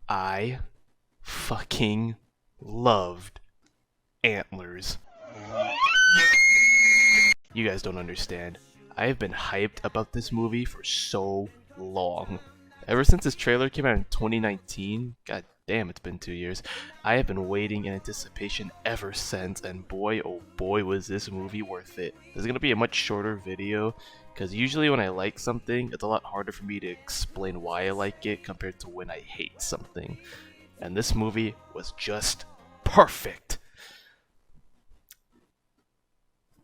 I fucking loved Antlers. You guys don't understand. I have been hyped about this movie for so long. Ever since this trailer came out in 2019, god damn, it's been 2 years, I have been waiting in anticipation ever since, and boy oh boy was this movie worth it. This is going to be a much shorter video, because usually when I like something, it's a lot harder for me to explain why I like it compared to when I hate something. And this movie was just perfect.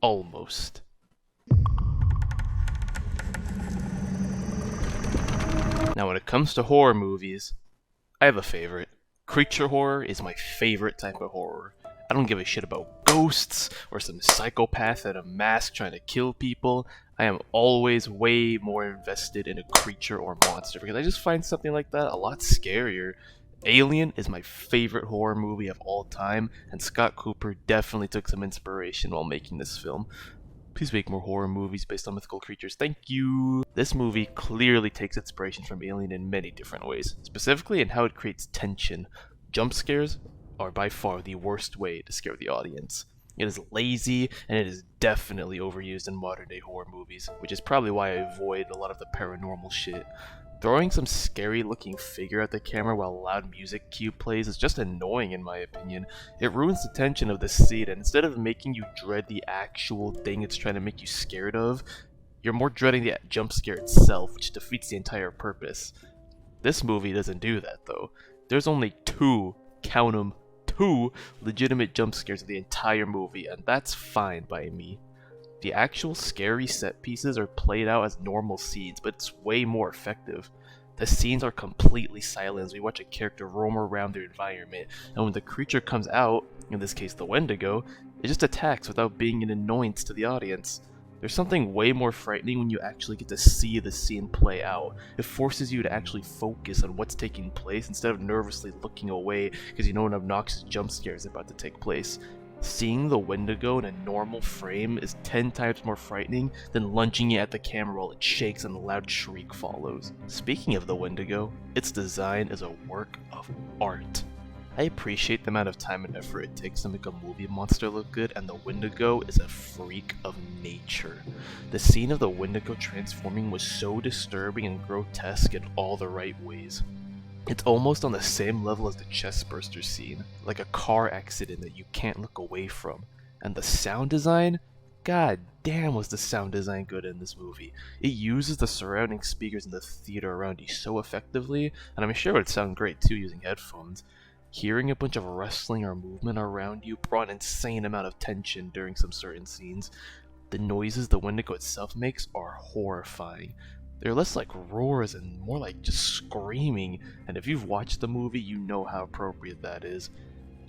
Almost. Now when it comes to horror movies, I have a favorite. Creature horror is my favorite type of horror. I don't give a shit about ghosts or some psychopath in a mask trying to kill people. I am always way more invested in a creature or monster because I just find something like that a lot scarier. Alien is my favorite horror movie of all time, and Scott Cooper definitely took some inspiration while making this film. Please make more horror movies based on mythical creatures, thank you! This movie clearly takes inspiration from Alien in many different ways, specifically in how it creates tension. Jump scares are by far the worst way to scare the audience. It is lazy, and it is definitely overused in modern day horror movies, which is probably why I avoid a lot of the paranormal shit. Throwing some scary looking figure at the camera while a loud music cue plays is just annoying in my opinion. It ruins the tension of the scene, and instead of making you dread the actual thing it's trying to make you scared of, you're more dreading the jump scare itself, which defeats the entire purpose. This movie doesn't do that though. There's only two, count 'em, two legitimate jump scares in the entire movie, and that's fine by me. The actual scary set pieces are played out as normal scenes, but it's way more effective. The scenes are completely silent as we watch a character roam around their environment, and when the creature comes out, in this case the Wendigo, it just attacks without being an annoyance to the audience. There's something way more frightening when you actually get to see the scene play out. It forces you to actually focus on what's taking place instead of nervously looking away because you know an obnoxious jump scare is about to take place. Seeing the Wendigo in a normal frame is 10 times more frightening than lunging it at the camera while it shakes and a loud shriek follows. Speaking of the Wendigo, its design is a work of art. I appreciate the amount of time and effort it takes to make a movie monster look good, and the Wendigo is a freak of nature. The scene of the Wendigo transforming was so disturbing and grotesque in all the right ways. It's almost on the same level as the chestburster scene, like a car accident that you can't look away from. And the sound design? God damn was the sound design good in this movie. It uses the surrounding speakers in the theater around you so effectively, and I'm sure it would sound great too using headphones. Hearing a bunch of rustling or movement around you brought an insane amount of tension during some certain scenes. The noises the Wendigo itself makes are horrifying. They're less like roars and more like just screaming, and if you've watched the movie, you know how appropriate that is.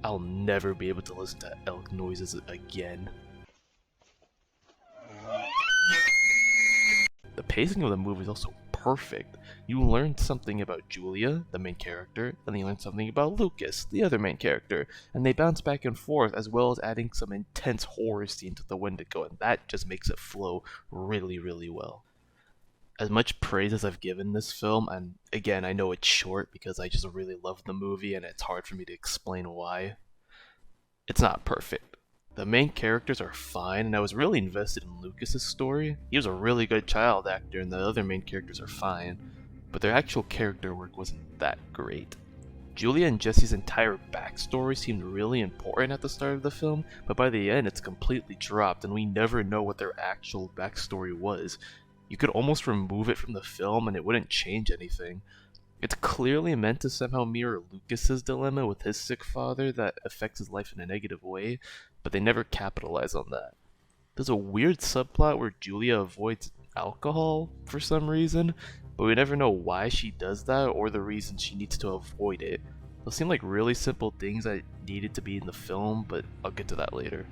I'll never be able to listen to elk noises again. The pacing of the movie is also perfect. You learn something about Julia, the main character, and then you learn something about Lucas, the other main character, and they bounce back and forth as well as adding some intense horror scenes to the Wendigo, and that just makes it flow really, really well. As much praise as I've given this film, and again, I know it's short because I just really love the movie and it's hard for me to explain why, it's not perfect. The main characters are fine, and I was really invested in Lucas's story. He was a really good child actor, and the other main characters are fine, but their actual character work wasn't that great. Julia and Jesse's entire backstory seemed really important at the start of the film, but by the end it's completely dropped, and we never know what their actual backstory was. You could almost remove it from the film and it wouldn't change anything. It's clearly meant to somehow mirror Lucas's dilemma with his sick father that affects his life in a negative way, but they never capitalize on that. There's a weird subplot where Julia avoids alcohol for some reason, but we never know why she does that or the reason she needs to avoid it. Those seem like really simple things that needed to be in the film, but I'll get to that later.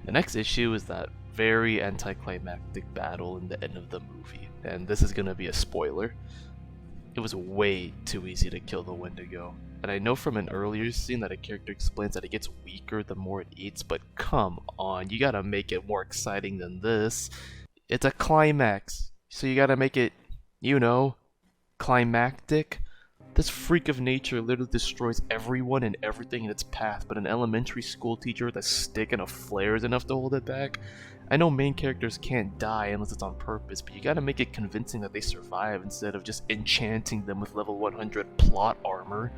The next issue is that very anticlimactic battle in the end of the movie, and this is going to be a spoiler. It was way too easy to kill the Wendigo, and I know from an earlier scene that a character explains that it gets weaker the more it eats, but come on, you gotta make it more exciting than this. It's a climax, so you gotta make it, climactic. This freak of nature literally destroys everyone and everything in its path, but an elementary school teacher with a stick and a flare is enough to hold it back? I know main characters can't die unless it's on purpose, but you gotta make it convincing that they survive instead of just enchanting them with level 100 plot armor.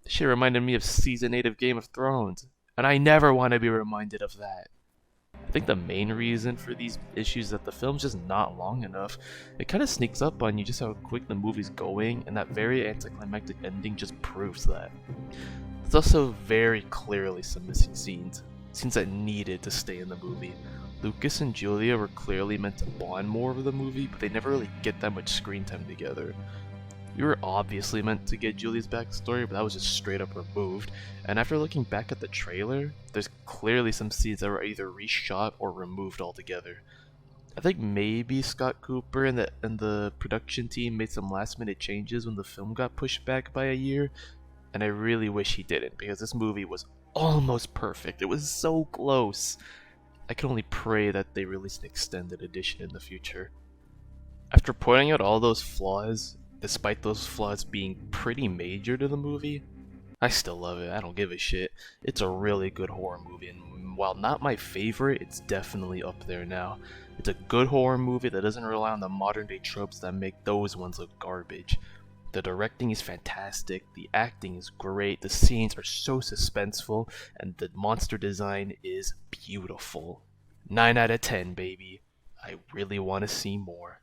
This shit reminded me of Season 8 of Game of Thrones, and I never want to be reminded of that. I think the main reason for these issues is that the film's just not long enough. It kind of sneaks up on you just how quick the movie's going, and that very anticlimactic ending just proves that. There's also very clearly some missing scenes that needed to stay in the movie. Lucas and Julia were clearly meant to bond more over the movie, but they never really get that much screen time together. We were obviously meant to get Julia's backstory, but that was just straight up removed. And after looking back at the trailer, there's clearly some scenes that were either reshot or removed altogether. I think maybe Scott Cooper and the production team made some last minute changes when the film got pushed back by a year, and I really wish he didn't, because this movie was almost perfect. It was so close. I can only pray that they release an extended edition in the future. After pointing out all those flaws, despite those flaws being pretty major to the movie, I still love it. I don't give a shit. It's a really good horror movie, and while not my favorite, it's definitely up there now. It's a good horror movie that doesn't rely on the modern day tropes that make those ones look garbage. The directing is fantastic, the acting is great, the scenes are so suspenseful, and the monster design is beautiful. 9 out of 10, baby. I really want to see more.